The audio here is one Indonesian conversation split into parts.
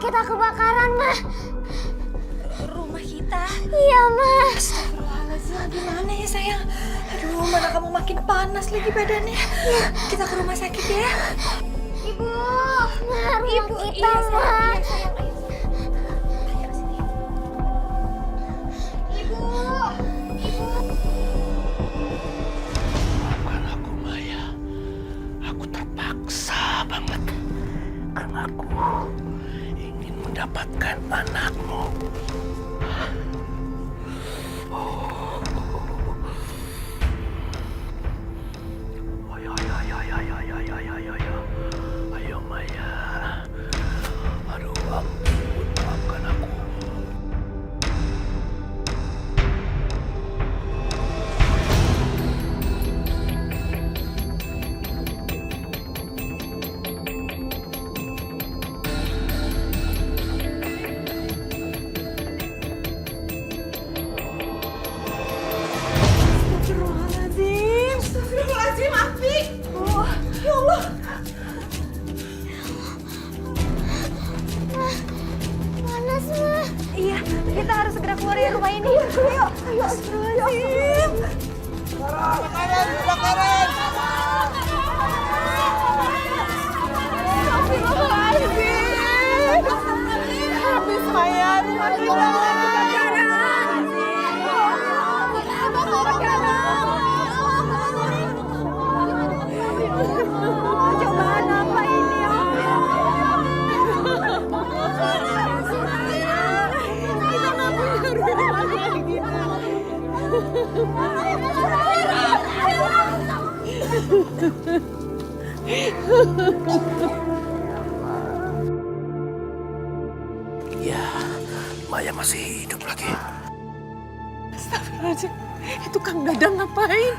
kita kebakaran, Ma. Rumah kita? Iya, Ma. Astagfirullahaladzim, gimana ya sayang? Aduh, mana kamu makin panas lagi badannya. Kita ke rumah sakit ya. Ibu, Ma, rumah Ibu, kita, iya, Ma. sayang, iya, sayang. Ayo sini. Ibu. Maafkan aku, Maya. Aku terpaksa banget. Karena aku ingin mendapatkan anakmu. Ayo, Maya. Aduh, ampun, maafkan aku. Astagfirullahaladzim. Astagfirullahaladzim, Afi. Oh, ya Allah. Panas, Ma. Iya, kita harus segera keluar dari rumah ini. Ayo, ayo. Astagfirullahaladzim. Astagfirullahaladzim. Habis Maya, rumah kita kebakaran. Cobaan apa ini, kita nggak punya rumah lagi. Ya, Maya masih hidup lagi. Astagfirullahaladzim, itu Kang Dadang ngapain?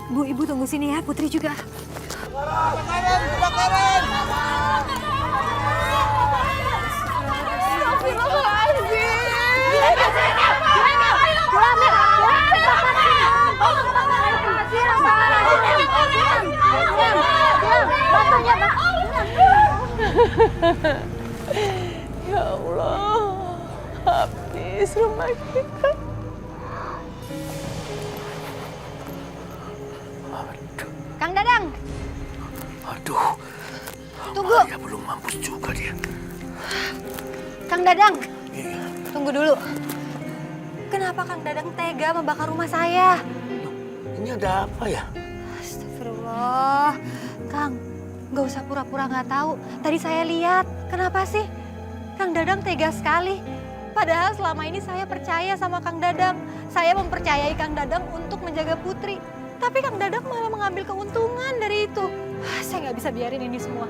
Bu, Ibu tunggu sini ya, Putri juga. Ya Allah, habis rumah kita. Kang Dadang, Aduh, tunggu. Maya belum mampus juga dia. Kang Dadang, Iya. Tunggu dulu. Kenapa Kang Dadang tega membakar rumah saya? Ini ada apa ya? Astagfirullah. Kang, nggak usah pura-pura nggak tahu. Tadi saya lihat. Kenapa sih? Kang Dadang tega sekali. Padahal selama ini saya percaya sama Kang Dadang. Saya mempercayai Kang Dadang untuk menjaga Putri. Tapi Kang Dadang malah mengambil keuntungan dari itu. Saya nggak bisa biarin ini semua.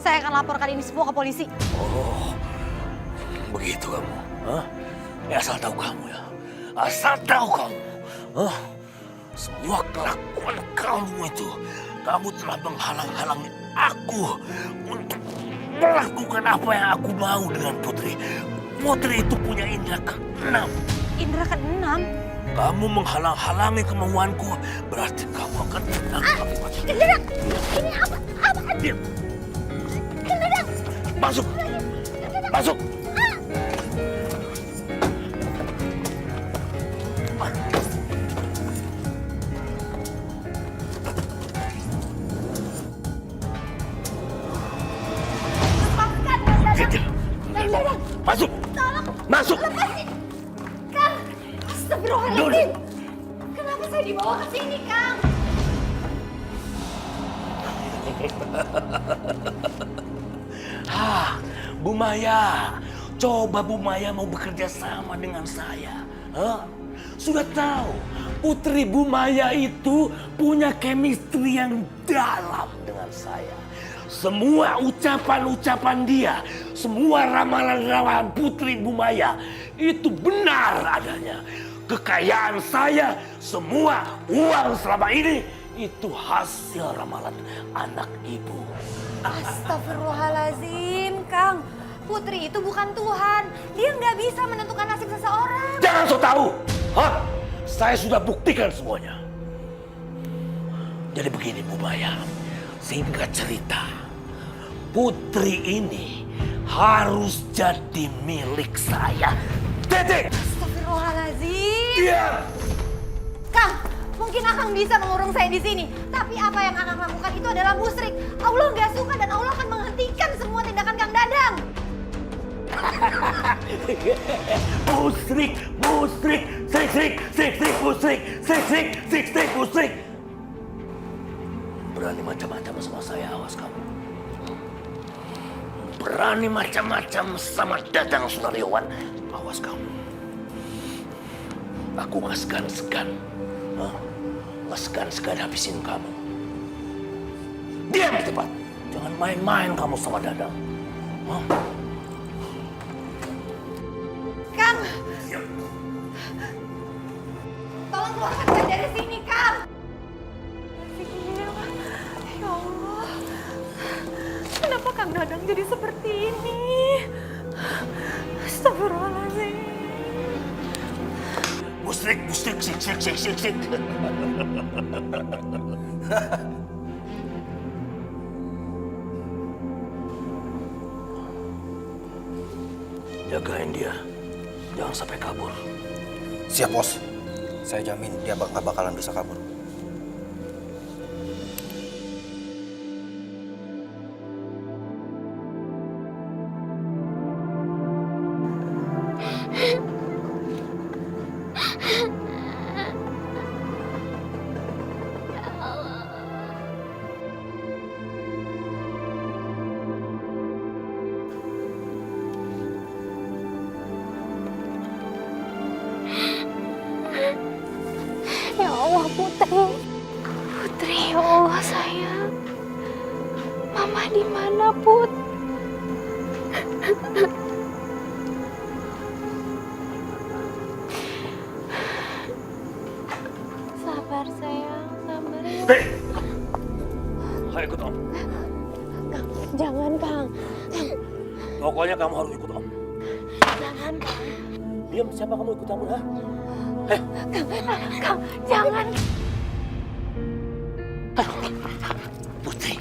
Saya akan laporkan ini semua ke polisi. Oh, begitu kamu. Hah? Ya, asal tahu kamu ya. Asal tahu kamu. Hah? Semua kelakuan kamu itu, kamu telah menghalang-halangi aku untuk melakukan apa yang aku mau dengan Putri. Putri itu punya indera keenam. Indra ke-6. Kamu menghalang-halangi kemauanku, berarti kamu akan tertangkap akibatnya. Kang Dadang, ini apa? Diam. Kang Dadang. Masuk. Masuk. Lepaskan, Kang Dadang. Kang Dadang, Masuk. tolong Masuk. lepasin. Kang, astagfirullahaladzim. Kenapa saya dibawa ke sini, Kang? Bu Maya, coba Bu Maya mau bekerja sama dengan saya. Hah? Sudah tahu, Putri Bu Maya itu punya chemistry yang dalam dengan saya. Semua ucapan-ucapan dia, semua ramalan-ramalan Putri Bu Maya itu benar adanya. Kekayaan saya, semua uang selama ini itu hasil ramalan anak ibu. Astagfirullahaladzim, Kang. Putri itu bukan Tuhan. Dia nggak bisa menentukan nasib seseorang. Jangan so tahu. Hah? Saya sudah buktikan semuanya. Jadi begini Bu Maya, singkat cerita, Putri ini harus jadi milik saya. Titik. Astagfirullahaladzim. Diam. Kang, mungkin Akang bisa mengurung saya di sini. Tapi apa yang Akang lakukan itu adalah musyrik. Allah nggak suka dan Allah akan menghentikan semua tindakan Kang Dadang. Musrik, musrik. Berani macam-macam sama saya, awas kamu. Berani macam-macam sama Dadang Sunaryowan, awas kamu. Aku nggak segan-segan, nggak segan-segan habisin kamu. Diam di tempat, jangan main-main kamu sama Dadang. Kang, Diam. tolong keluarkan saya dari sini, Kang. Ya Allah, kenapa Kang Dadang jadi seperti ini? Astagfirullahaladzim. Musrik, sik. Jagain dia, jangan sampai kabur. Siap, Bos. Saya jamin dia nggak bakalan bisa kabur. Ya Allah, Putri. Putri, ya Allah sayang. Mama di mana, Put? Sabar sayang, sabar ya. Hei! Ayo ikut Om. Kang, jangan Kang. Pokoknya kamu harus ikut Om. Jangan Kang. Diam, siapa kamu ikut campur, ha? Kang, jangan. Putri,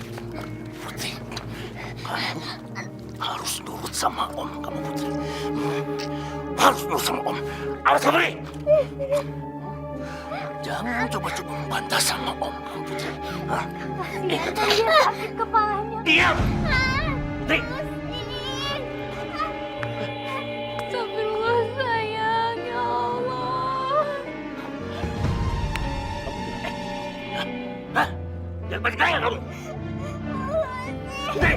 kamu harus nurut sama Om, kamu Putri. Harus nurut sama Om. Awas kamu nih. Jangan coba-coba membantah sama Om, kamu Putri. Hah? Ingat, Dia sakit kepalanya. diam. Putri. Astagfirullah sayang, ya Allah. Hah? Jangan balik kaya kamu. Putri.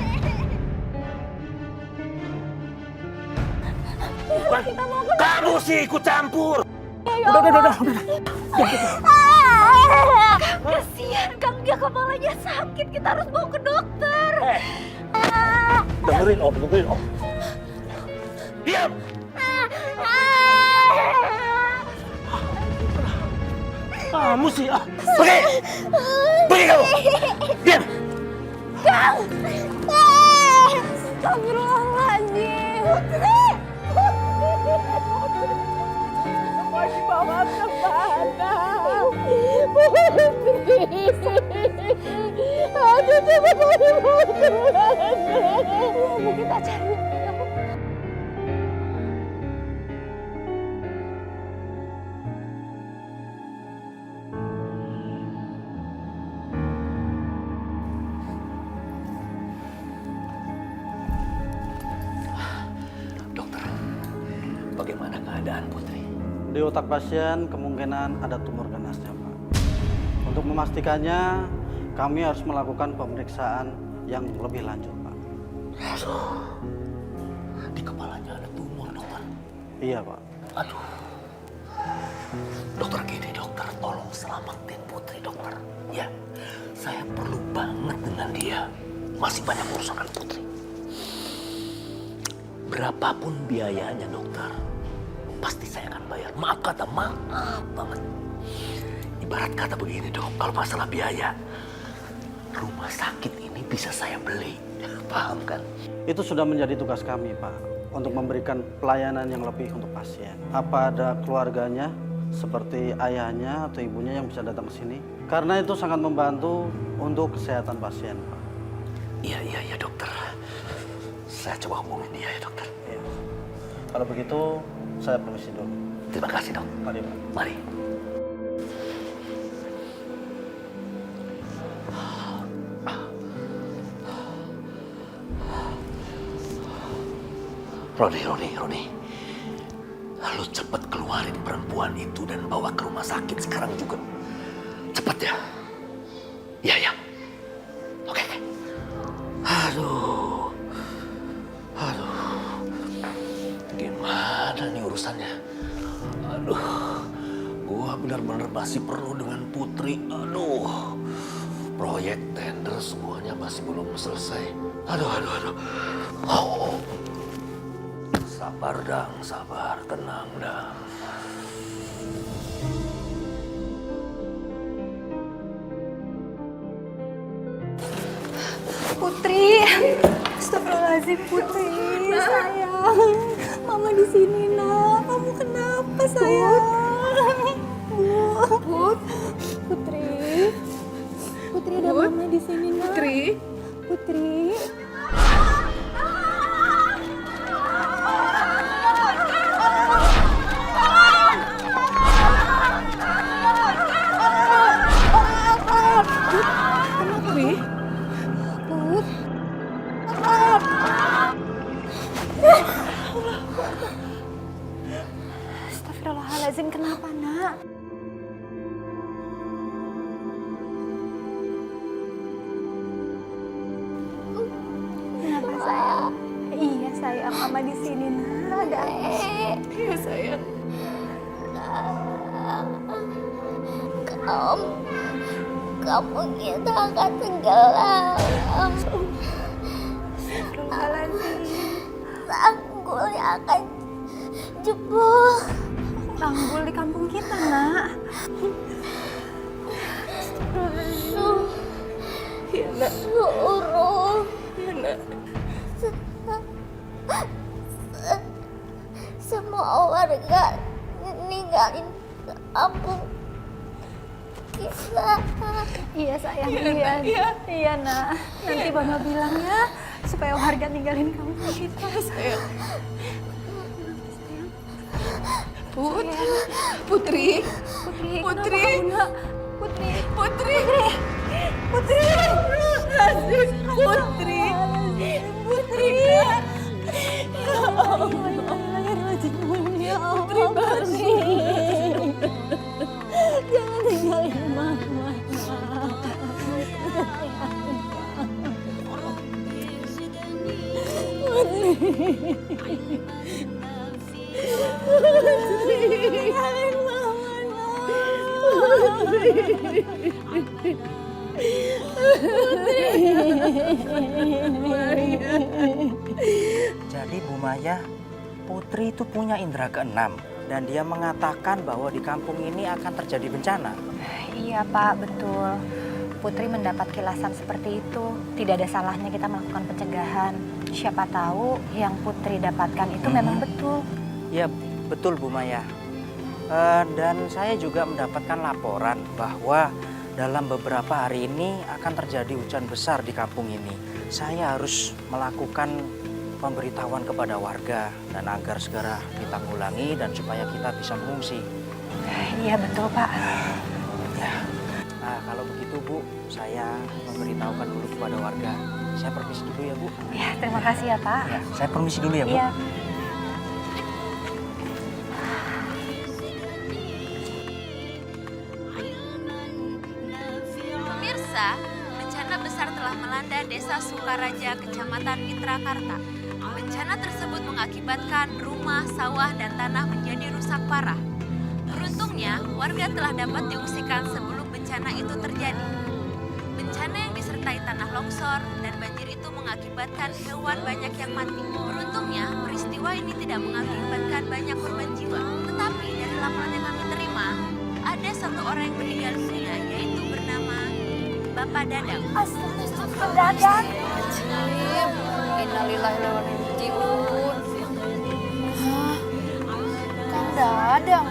Bukan. Kamu sih ikut campur. Udah. Kasihan Kang, dia kepalanya sakit. Kita harus bawa ke dokter. Dengerin Om. Diam. Kamu sih, pergi kamu. Diam. Kang! Astagfirullahaladzim. Mau dibawa kemana? Aduh, coba mau dibawa kemana? Kita cari. Dokter, bagaimana keadaan Putri? Di otak pasien kemungkinan ada tumor ganasnya, Pak. Untuk memastikannya, kami harus melakukan pemeriksaan yang lebih lanjut, Pak. Di kepalanya ada tumor, dokter. Iya, Pak. Aduh. Dokter gini, dokter. Tolong selamatin Putri, dokter. Ya, saya perlu banget dengan dia. Masih banyak urusan dengan Putri. Berapapun biayanya, dokter. Pasti saya akan bayar. Maaf banget. Ibarat kata begini, dok. Kalau masalah biaya, rumah sakit ini bisa saya beli. Paham kan? Itu sudah menjadi tugas kami, Pak, untuk memberikan pelayanan yang lebih untuk pasien. Apa ada keluarganya, seperti ayahnya atau ibunya yang bisa datang ke sini? Karena itu sangat membantu untuk kesehatan pasien, Pak. Iya, dokter. saya coba hubungin dia ya dokter. Iya. Kalau begitu saya permisi dulu. Terima kasih dok. Mari Pak. Mari. Roni. Lu cepet keluarin perempuan itu dan bawa ke rumah sakit sekarang juga. Cepet ya. Iya. Oke. Aduh. Gimana nih urusannya? Aduh. Gua benar-benar masih perlu dengan Putri. Aduh. Proyek tender semuanya masih belum selesai. Aduh. Oh. Sabar, tenang, Dang. Putri, astagfirullahaladzim Putri, sayang. Mama di sini nak, kamu kenapa sayang? Putri ada mama di sini nak. Putri. Astagfirullahaladzim, kenapa nak? Kenapa sayang? Iya sayang, mama di sini nak. Ada apa? Iya sayang. Kamu kita akan tenggelam. Astagfirullahaladzim. Tanggulnya akan jebol. Tanggul di kampung kita nak. Ya nak. Suruh. Ya nak. Semua warga ninggalin kampung kita. Iya sayang, iya nak. Nanti mama bilang ya supaya warga tinggalin kampung kita. Sayang. Putri. Jangan tinggalin mama. Jadi Bu Maya, Putri itu punya indera keenam dan dia mengatakan bahwa di kampung ini akan terjadi bencana. Iya Pak, betul. Putri mendapat kilasan seperti itu. Tidak ada salahnya kita melakukan pencegahan. Siapa tahu yang Putri dapatkan itu memang betul. Ya betul Bu Maya. Dan saya juga mendapatkan laporan bahwa dalam beberapa hari ini akan terjadi hujan besar di kampung ini. Saya harus melakukan pemberitahuan kepada warga dan agar segera ditanggulangi dan supaya kita bisa mengungsi. Iya betul Pak. Ya. Nah kalau begitu Bu, saya memberitahukan dulu kepada warga. Saya permisi dulu ya Bu. Ya terima kasih ya Pak. Ya, saya permisi dulu ya Bu. Iya. Pemirsa, bencana besar telah melanda Desa Sukaraja, Kecamatan Mitrakarta. Bencana tersebut mengakibatkan rumah, sawah, dan tanah menjadi rusak parah. Beruntungnya, warga telah dapat diungsikan sebelum bencana itu terjadi. Bencana yang disertai tanah longsor dan banjir itu mengakibatkan hewan banyak yang mati. Beruntungnya, peristiwa ini tidak mengakibatkan banyak korban jiwa. Tetapi dari laporan yang kami terima, ada satu orang yang meninggal dunia, yaitu bernama Bapak Dadang. Astaga, Dadang. Innalillahiwa'innailaihiroji'un. Kang Dadang.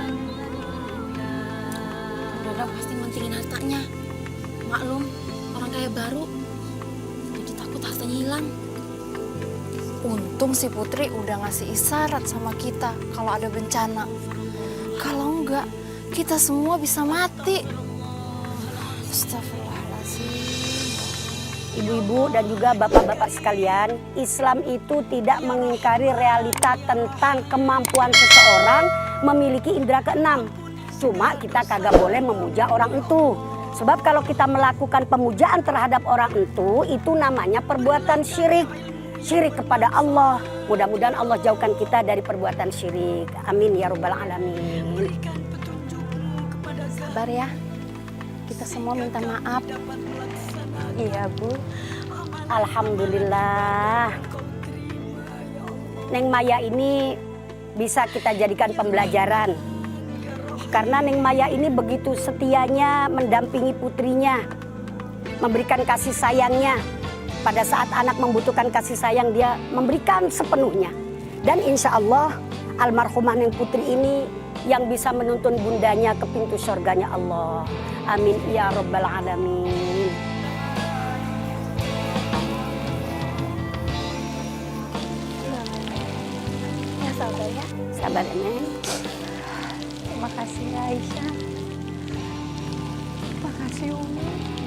Dadang pasti mantingin hartanya. Maklum, orang kaya baru. Jadi takut hartanya hilang. Untung si Putri udah ngasih isyarat sama kita kalau ada bencana. Kalau enggak, kita semua bisa mati. Astagfirullahaladzim. Ibu-ibu dan juga bapak-bapak sekalian, Islam itu tidak mengingkari realita tentang kemampuan seseorang memiliki indera keenam. Cuma kita kagak boleh memuja orang itu. Sebab kalau kita melakukan pemujaan terhadap orang itu namanya perbuatan syirik. Syirik kepada Allah. Mudah-mudahan Allah jauhkan kita dari perbuatan syirik. Amin ya rabbal alamin. Sabar ya. Kita semua minta maaf. Iya Bu. Alhamdulillah. Neng Maya ini bisa kita jadikan pembelajaran. Karena Neng Maya ini begitu setianya mendampingi putrinya. Memberikan kasih sayangnya. Pada saat anak membutuhkan kasih sayang, dia memberikan sepenuhnya. Dan insya Allah almarhumah Neng Putri ini yang bisa menuntun bundanya ke pintu surganya Allah. Amin ya rabbal alamin. Ya sabar ya. Sabar Neng. Terima kasih Aisyah. Terima kasih Umi.